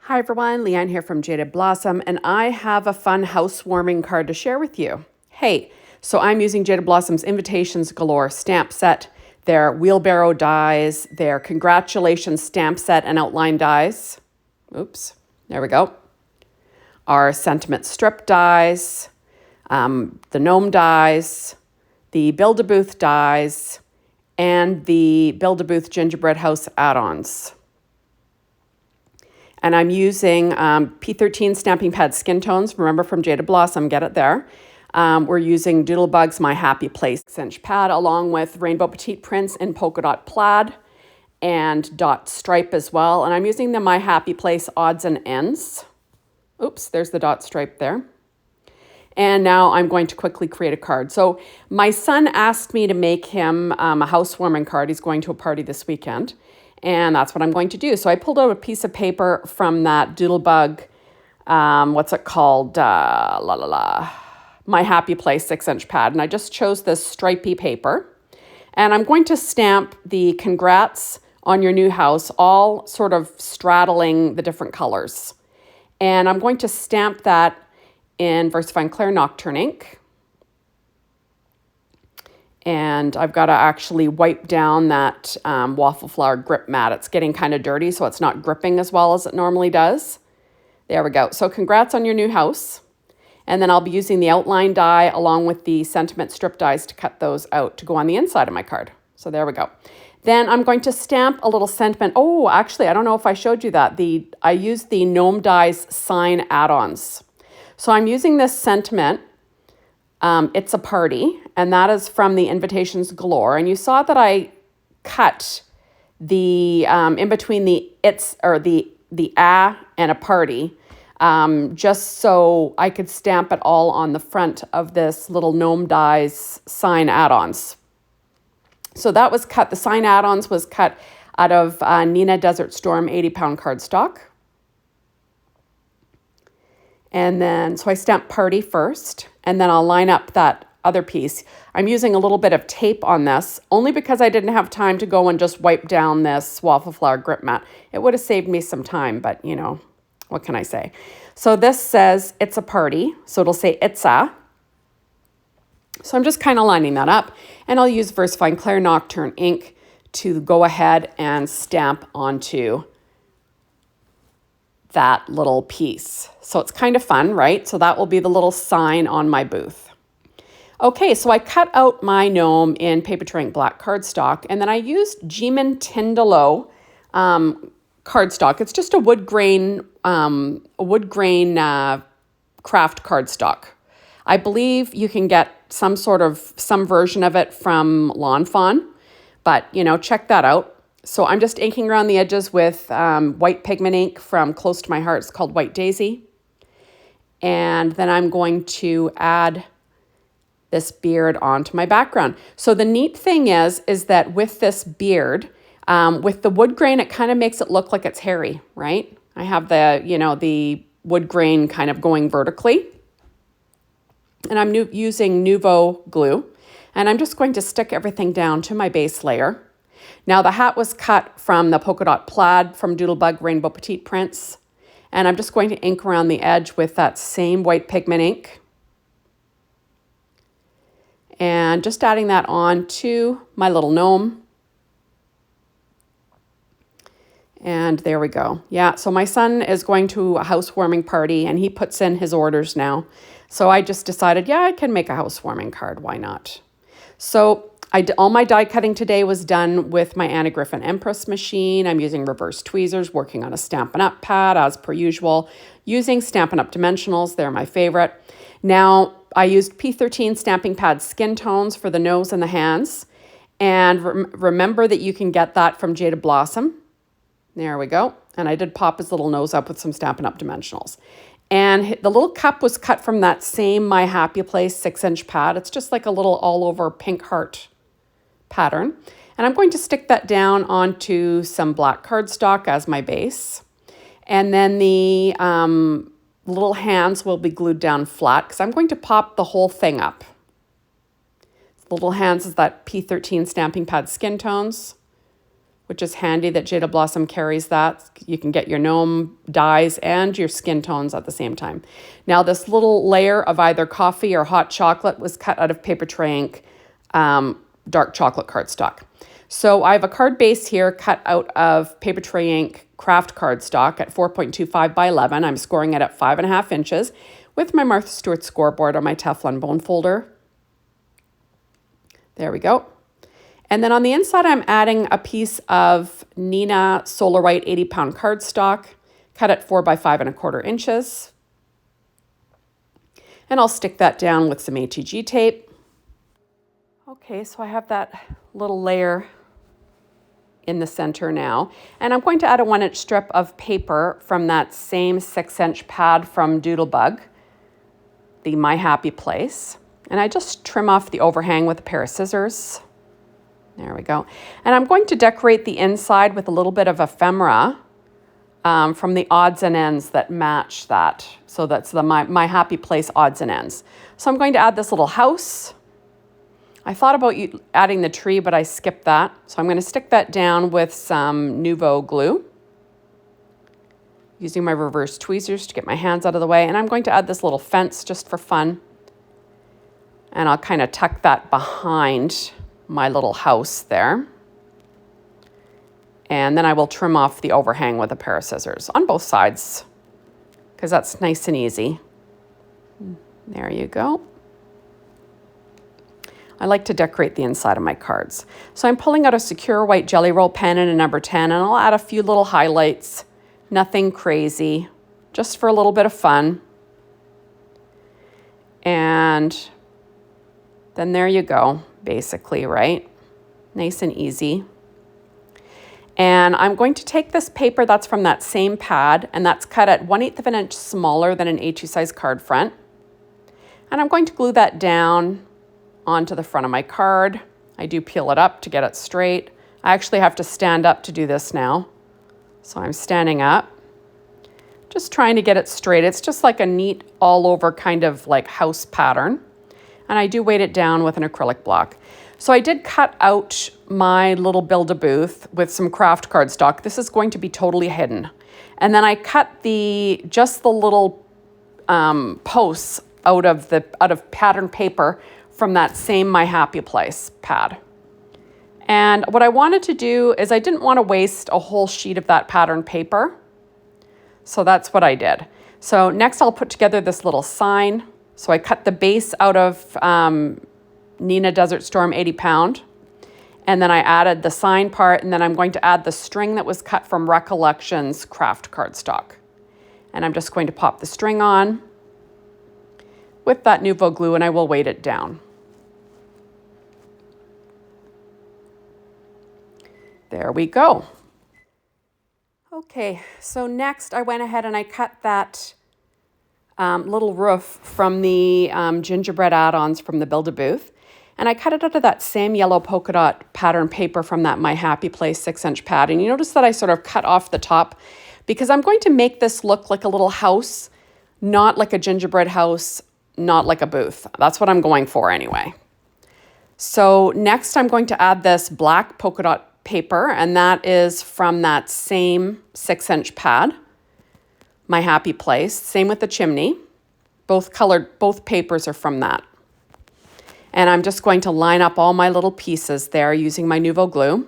Hi everyone, Leanne here from Jaded Blossom, and I have a fun housewarming card to share with you. Hey, so I'm using Jaded Blossom's Invitations Galore stamp set, their Wheelbarrow dies, their Congratulations stamp set and outline dies. Oops, there we go. Our Sentiment strip dies, the Gnome dies, the Build-A-Booth dies, and the Build-A-Booth Gingerbread House Add Ons. And I'm using P13 Stamping Pad Skin Tones, remember from Jaded Blossom, get it there. We're using Doodlebug's My Happy Place 6-inch pad along with Rainbow Petite Prints in Polka Dot Plaid and Dot Stripe as well. And I'm using the My Happy Place Odds and Ends. Oops, there's the dot stripe there. And now I'm going to quickly create a card. So my son asked me to make him a housewarming card. He's going to a party this weekend. And that's what I'm going to do. So I pulled out a piece of paper from that Doodlebug, what's it called? My Happy Place 6-inch pad. And I just chose this stripy paper. And I'm going to stamp the congrats on your new house, all sort of straddling the different colors. And I'm going to stamp that in VersaFine Clair Nocturne ink. And I've got to actually wipe down that waffle flower grip mat. It's getting kind of dirty, so it's not gripping as well as it normally does. There we go. So congrats on your new house. And then I'll be using the outline die along with the sentiment strip dies to cut those out to go on the inside of my card. So there we go. Then I'm going to stamp a little sentiment. Oh, actually, I don't know if I showed you that. I used the Gnome Dies Sign Add Ons. So I'm using this sentiment. It's a party, and that is from the Invitations Galore. And you saw that I cut the in between the it's or the a and a party, just so I could stamp it all on the front of this little Gnome Dies Sign Add Ons. So that was cut. The Sign Add Ons was cut out of Nina Desert Storm 80-pound cardstock. And then, so I stamp party first, and then I'll line up that other piece. I'm using a little bit of tape on this, only because I didn't have time to go and just wipe down this waffle flower grip mat. It would have saved me some time, but you know, what can I say? So this says it's a party, so it'll say it's a. So I'm just kind of lining that up, and I'll use VersaFine Clair Nocturne ink to go ahead and stamp onto that little piece. So it's kind of fun, right? So that will be the little sign on my booth. Okay, so I cut out my gnome in Paper Tray Ink black cardstock, and then I used Geeman Tyndalo cardstock. It's just a wood grain craft cardstock. I believe you can get some version of it from Lawn Fawn, but you know, check that out. So I'm just inking around the edges with white pigment ink from Close to My Heart. It's called White Daisy. And then I'm going to add this beard onto my background. So the neat thing is that with this beard, with the wood grain, it kind of makes it look like it's hairy, right? I have the wood grain kind of going vertically. And I'm using Nouveau glue. And I'm just going to stick everything down to my base layer. Now the hat was cut from the Polka Dot Plaid from Doodlebug Rainbow Petite Prints. And I'm just going to ink around the edge with that same white pigment ink. And just adding that on to my little gnome. And there we go. Yeah, so my son is going to a housewarming party and he puts in his orders now. So I just decided, yeah, I can make a housewarming card. Why not? So all my die cutting today was done with my Anna Griffin Empress machine. I'm using reverse tweezers, working on a Stampin' Up pad as per usual, using Stampin' Up dimensionals. They're my favorite. Now, I used P13 Stamping Pad Skin Tones for the nose and the hands. And remember that you can get that from Jaded Blossom. There we go. And I did pop his little nose up with some Stampin' Up dimensionals. And the little cup was cut from that same My Happy Place 6-inch pad. It's just like a little all over pink heart pattern. And I'm going to stick that down onto some black cardstock as my base. And then the little hands will be glued down flat because I'm going to pop the whole thing up. The little hands is that P13 Stamping Pad Skin Tones. which is handy that Jaded Blossom carries that. You can get your gnome dyes and your skin tones at the same time. Now this little layer of either coffee or hot chocolate was cut out of paper tray ink, dark chocolate cardstock. So I have a card base here cut out of paper tray ink craft cardstock at 4.25 by 11. I'm scoring it at 5.5 inches with my Martha Stewart scoreboard on my Teflon bone folder. There we go. And then on the inside, I'm adding a piece of Nina Solar White 80-pound cardstock, cut at 4 by 5.25 inches. And I'll stick that down with some ATG tape. Okay, so I have that little layer in the center now. And I'm going to add a 1-inch strip of paper from that same 6-inch pad from Doodlebug, the My Happy Place. And I just trim off the overhang with a pair of scissors. There we go. And I'm going to decorate the inside with a little bit of ephemera from the odds and ends that match that. So that's the My Happy Place odds and ends. So I'm going to add this little house. I thought about adding the tree, but I skipped that. So I'm going to stick that down with some Nouveau glue, using my reverse tweezers to get my hands out of the way. And I'm going to add this little fence just for fun. And I'll kind of tuck that behind my little house there. And then I will trim off the overhang with a pair of scissors on both sides, because that's nice and easy. There you go. I like to decorate the inside of my cards. So I'm pulling out a secure white jelly roll pen in a number 10, and I'll add a few little highlights, nothing crazy, just for a little bit of fun. And then there you go, basically, right? Nice and easy. And I'm going to take this paper that's from that same pad, and that's cut at 1/8 of an inch smaller than an A2 size card front. And I'm going to glue that down onto the front of my card. I do peel it up to get it straight. I actually have to stand up to do this now. So I'm standing up, just trying to get it straight. It's just like a neat all over kind of like house pattern. And I do weight it down with an acrylic block. So I did cut out my little Build-A-Booth with some craft cardstock. This is going to be totally hidden. And then I cut just the little posts out of pattern paper from that same My Happy Place pad. And what I wanted to do is I didn't want to waste a whole sheet of that pattern paper. So that's what I did. So next I'll put together this little sign. So I cut the base out of Nina Desert Storm 80-pound. And then I added the sign part, and then I'm going to add the string that was cut from Recollections craft cardstock. And I'm just going to pop the string on with that Nouveau glue, and I will weight it down. There we go. Okay, so next I went ahead and I cut that little roof from the gingerbread add-ons from the Build-A-Booth. And I cut it out of that same yellow polka dot pattern paper from that My Happy Place 6-inch pad. And you notice that I sort of cut off the top because I'm going to make this look like a little house, not like a gingerbread house, not like a booth. That's what I'm going for anyway. So next I'm going to add this black polka dot paper, and that is from that same 6-inch pad, My Happy Place. Same with the chimney. Both papers are from that. And I'm just going to line up all my little pieces there using my Nouveau glue.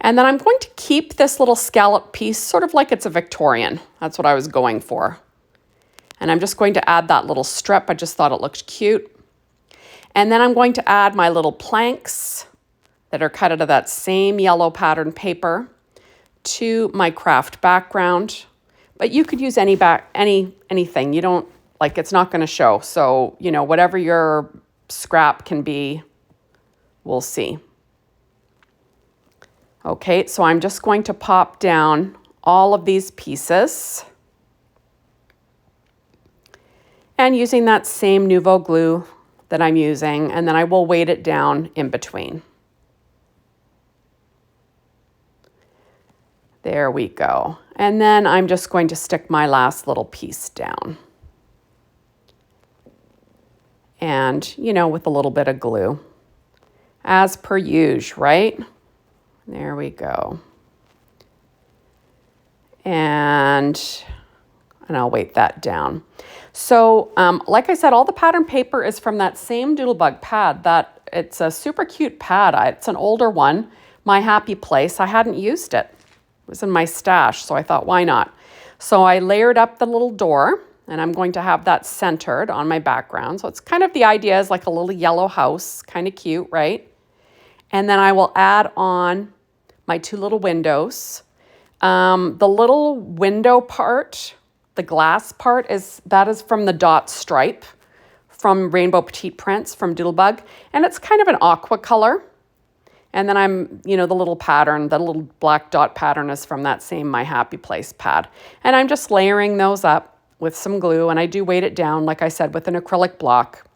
And then I'm going to keep this little scallop piece sort of like it's a Victorian. That's what I was going for. And I'm just going to add that little strip. I just thought it looked cute. And then I'm going to add my little planks that are cut out of that same yellow pattern paper to my craft background. But you could use anything. You don't, like, it's not going to show. So, you know, whatever your scrap can be, we'll see. Okay, so I'm just going to pop down all of these pieces. And using that same Nouveau glue that I'm using, and then I will weight it down in between. There we go. And then I'm just going to stick my last little piece down. And, you know, with a little bit of glue. As per usual, right? There we go. and I'll weight that down. So like I said, all the pattern paper is from that same Doodlebug pad. It's a super cute pad. It's an older one, My Happy Place. I hadn't used it. It was in my stash, so I thought, why not? So I layered up the little door, and I'm going to have that centered on my background. So it's kind of, the idea is like a little yellow house, kind of cute, right? And then I will add on my 2 little windows. The little window part, the glass part, is from the dot stripe from Rainbow Petite Prints from Doodlebug. And it's kind of an aqua color. And then the little pattern, the little black dot pattern is from that same My Happy Place pad. And I'm just layering those up with some glue, and I do weight it down, like I said, with an acrylic block.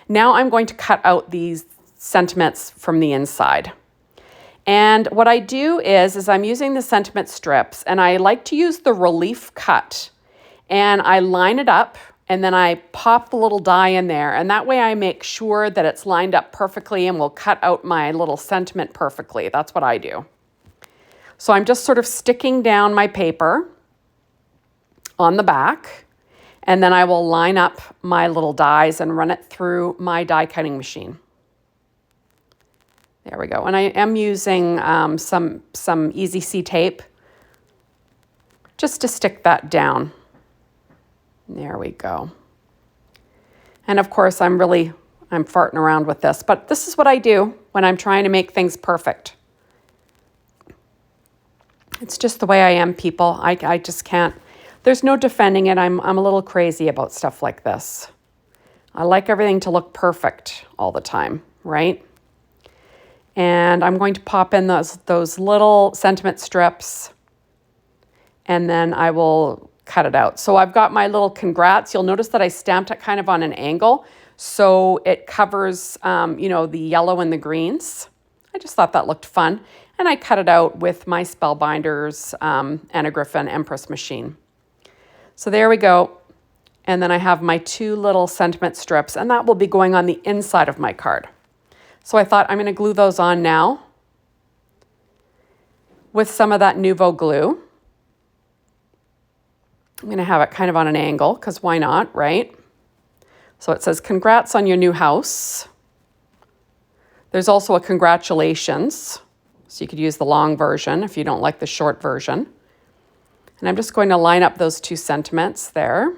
Now I'm going to cut out these sentiments from the inside. And what I do is I'm using the sentiment strips, and I like to use the relief cut. And I line it up, and then I pop the little die in there, and that way I make sure that it's lined up perfectly and will cut out my little sentiment perfectly. That's what I do. So I'm just sort of sticking down my paper on the back, and then I will line up my little dies and run it through my die cutting machine. There we go. And I am using some Easy C tape just to stick that down. There we go. And of course, I'm farting around with this, but this is what I do when I'm trying to make things perfect. It's just the way I am, people. I just can't. There's no defending it. I'm a little crazy about stuff like this. I like everything to look perfect all the time, right? And I'm going to pop in those little sentiment strips, and then I will cut it out. So I've got my little congrats. You'll notice that I stamped it kind of on an angle, so it covers, the yellow and the greens. I just thought that looked fun. And I cut it out with my Spellbinders Enneagriffin Empress machine. So there we go. And then I have my 2 little sentiment strips, and that will be going on the inside of my card. So I thought I'm going to glue those on now with some of that Nuvo glue. I'm going to have it kind of on an angle, because why not, right? So it says, congrats on your new house. There's also a congratulations. So you could use the long version if you don't like the short version. And I'm just going to line up those 2 sentiments there.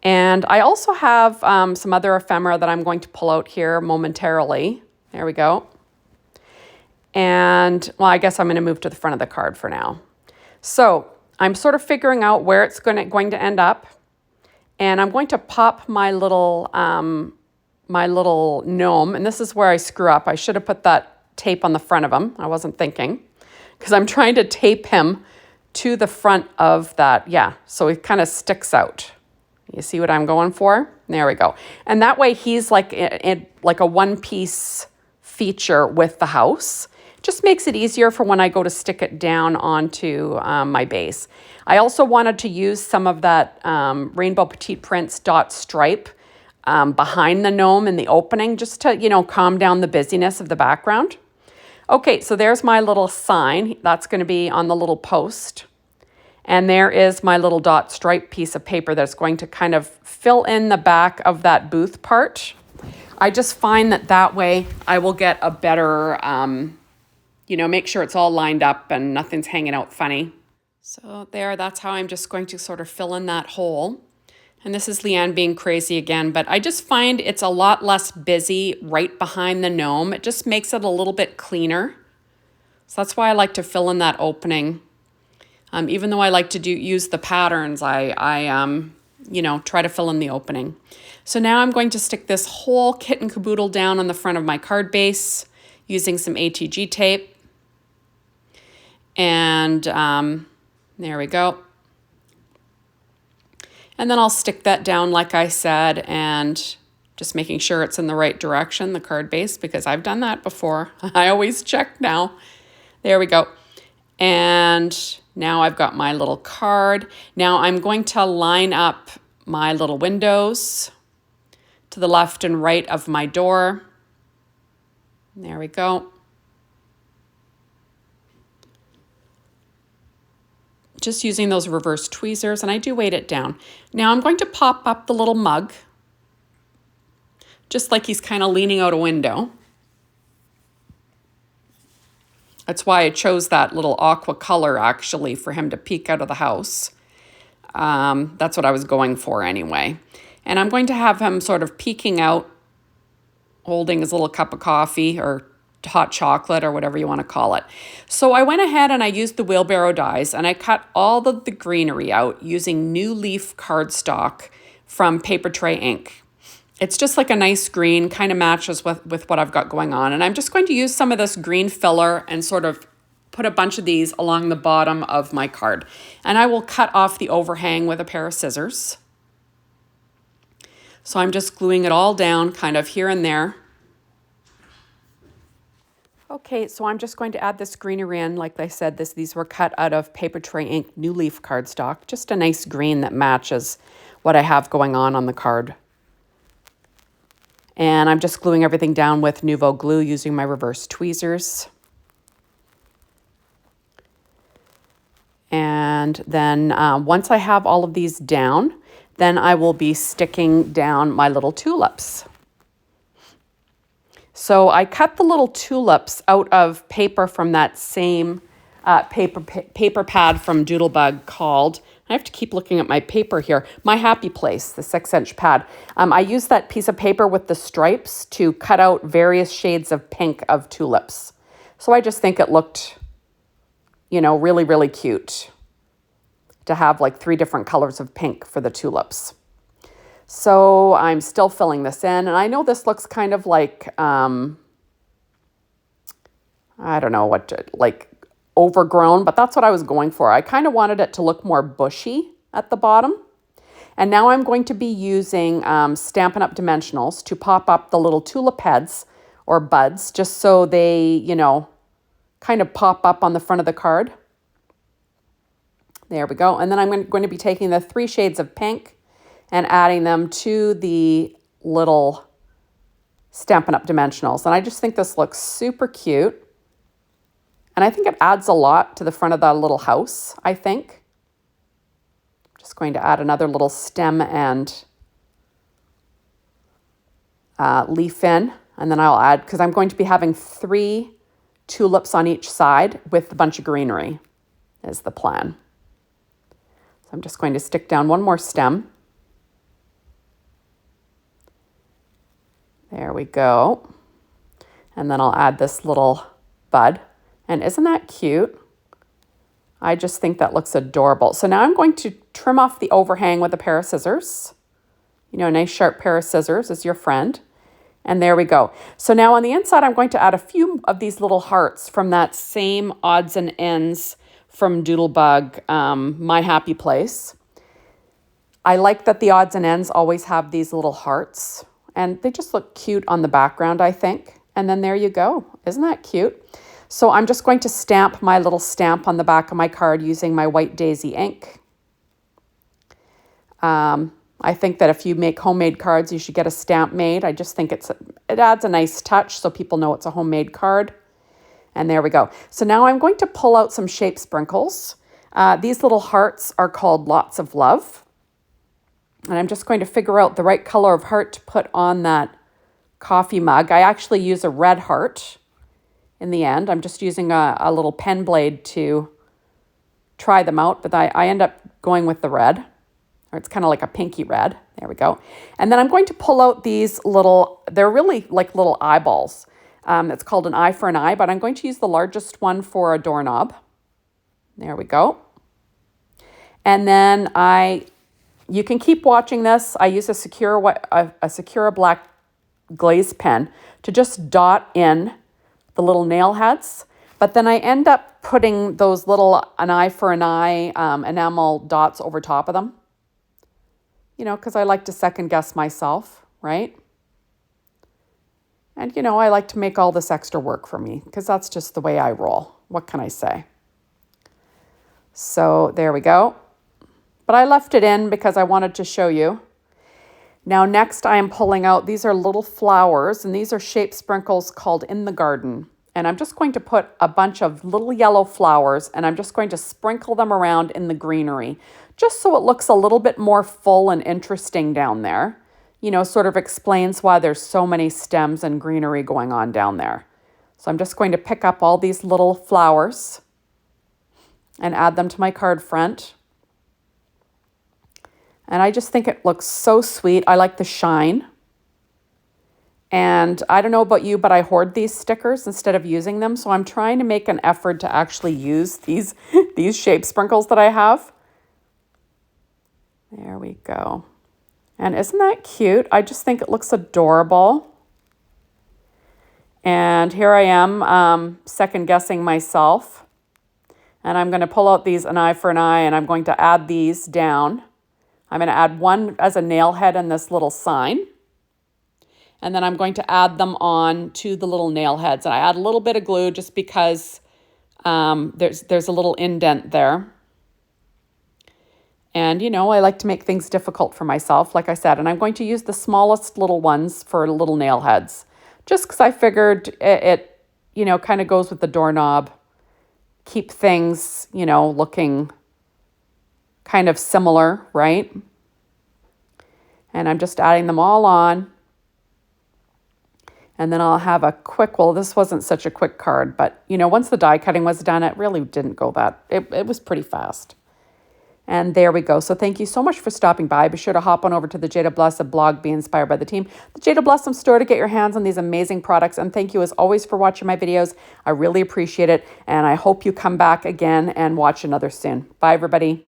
And I also have some other ephemera that I'm going to pull out here momentarily. There we go. And, well, I guess I'm going to move to the front of the card for now. So I'm sort of figuring out where it's going to end up. And I'm going to pop my little gnome. And this is where I screw up. I should have put that tape on the front of him. I wasn't thinking. Because I'm trying to tape him to the front of that. Yeah, so it kind of sticks out. You see what I'm going for? There we go. And that way he's like a one-piece feature with the house. Just makes it easier for when I go to stick it down onto my base. I also wanted to use some of that Rainbow Petite Prints dot stripe behind the gnome in the opening, just to, calm down the busyness of the background. Okay, so there's my little sign. That's going to be on the little post. And there is my little dot stripe piece of paper that's going to kind of fill in the back of that booth part. I just find that way I will get a better, make sure it's all lined up and nothing's hanging out funny. So that's how I'm just going to sort of fill in that hole. And this is Leanne being crazy again, but I just find it's a lot less busy right behind the gnome. It just makes it a little bit cleaner. So that's why I like to fill in that opening. Even though I like to use the patterns, I try to fill in the opening. So now I'm going to stick this whole kit and caboodle down on the front of my card base using some ATG tape. And there we go. And then I'll stick that down, like I said, and just making sure it's in the right direction, the card base, because I've done that before. I always check now. There we go. And now I've got my little card. Now I'm going to line up my little windows to the left and right of my door. There we go. just using those reverse tweezers, and I do weight it down. Now I'm going to pop up the little mug, just like he's kind of leaning out a window. That's why I chose that little aqua color actually for him to peek out of the house. That's what I was going for anyway. And I'm going to have him sort of peeking out, holding his little cup of coffee or hot chocolate or whatever you want to call it. So I went ahead and I used the wheelbarrow dies and I cut all of the greenery out using New Leaf cardstock from Paper Tray Ink. It's just like a nice green, kind of matches with what I've got going on. And I'm just going to use some of this green filler and sort of put a bunch of these along the bottom of my card. And I will cut off the overhang with a pair of scissors. So I'm just gluing it all down kind of here and there. Okay, so I'm just going to add this greenery in. Like I said, these were cut out of Paper Tray Ink New Leaf cardstock. Just a nice green that matches what I have going on the card. And I'm just gluing everything down with Nuvo glue using my reverse tweezers. And then once I have all of these down, then I will be sticking down my little tulips. So I cut the little tulips out of paper from that same paper pad from Doodlebug called, I have to keep looking at my paper here, My Happy Place, the 6-inch pad. I used that piece of paper with the stripes to cut out various shades of pink of tulips. So I just think it looked, really, really cute to have like 3 different colors of pink for the tulips. So I'm still filling this in, and I know this looks kind of like, I don't know like overgrown, but that's what I was going for. I kind of wanted it to look more bushy at the bottom. And now I'm going to be using Stampin' Up! Dimensionals to pop up the little tulip heads or buds, just so they, kind of pop up on the front of the card. There we go. And then I'm going to be taking the 3 shades of pink and adding them to the little Stampin' Up! Dimensionals. And I just think this looks super cute. And I think it adds a lot to the front of the little house, I think. I'm just going to add another little stem and leaf in. And then I'll add, because I'm going to be having 3 tulips on each side with a bunch of greenery is the plan. So I'm just going to stick down one more stem. There we go. And then I'll add this little bud. And isn't that cute? I just think that looks adorable. So now I'm going to trim off the overhang with a pair of scissors. A nice sharp pair of scissors is your friend. And there we go. So now on the inside, I'm going to add a few of these little hearts from that same odds and ends from Doodlebug, My Happy Place. I like that the odds and ends always have these little hearts. And they just look cute on the background, I think. And then there you go. Isn't that cute? So I'm just going to stamp my little stamp on the back of my card using my white daisy ink. I think that if you make homemade cards, you should get a stamp made. I just think it adds a nice touch so people know it's a homemade card. And there we go. So now I'm going to pull out some shape sprinkles. These little hearts are called Lots of Love. And I'm just going to figure out the right color of heart to put on that coffee mug. I actually use a red heart. In the end, I'm just using a little pen blade to try them out, but I end up going with the red, or it's kind of like a pinky red. There we go. And then I'm going to pull out these they're really like little eyeballs. It's called an eye for an eye, but I'm going to use the largest one for a doorknob. There we go. And then you can keep watching this. I use a Secura black glaze pen to just dot in the little nail heads, but then I end up putting those little an eye for an eye enamel dots over top of them, because I like to second guess myself, right? And, I like to make all this extra work for me because that's just the way I roll. What can I say? So there we go. But I left it in because I wanted to show you. Now, next I am pulling out, these are little flowers, and these are shape sprinkles called In the Garden. And I'm just going to put a bunch of little yellow flowers and I'm just going to sprinkle them around in the greenery, just so it looks a little bit more full and interesting down there. You know, sort of explains why there's so many stems and greenery going on down there. So I'm just going to pick up all these little flowers and add them to my card front. And I just think it looks so sweet. I like the shine. And I don't know about you, but I hoard these stickers instead of using them. So I'm trying to make an effort to actually use these shape sprinkles that I have. There we go. And isn't that cute? I just think it looks adorable. And here I am second guessing myself. And I'm going to pull out these an eye for an eye and I'm going to add these down. I'm going to add one as a nail head in this little sign. And then I'm going to add them on to the little nail heads. And I add a little bit of glue just because there's a little indent there. And, you know, I like to make things difficult for myself, like I said. And I'm going to use the smallest little ones for little nail heads. Just because I figured it you know, kind of goes with the doorknob. Keep things, you know, looking kind of similar, right? And I'm just adding them all on. And then I'll have a quick, well, this wasn't such a quick card, but, you know, once the die cutting was done, it really didn't go that, it was pretty fast. And there we go. So thank you so much for stopping by. Be sure to hop on over to the Jaded Blossom blog, Be Inspired by the Team, the Jaded Blossom store to get your hands on these amazing products. And thank you as always for watching my videos. I really appreciate it. And I hope you come back again and watch another soon. Bye, everybody.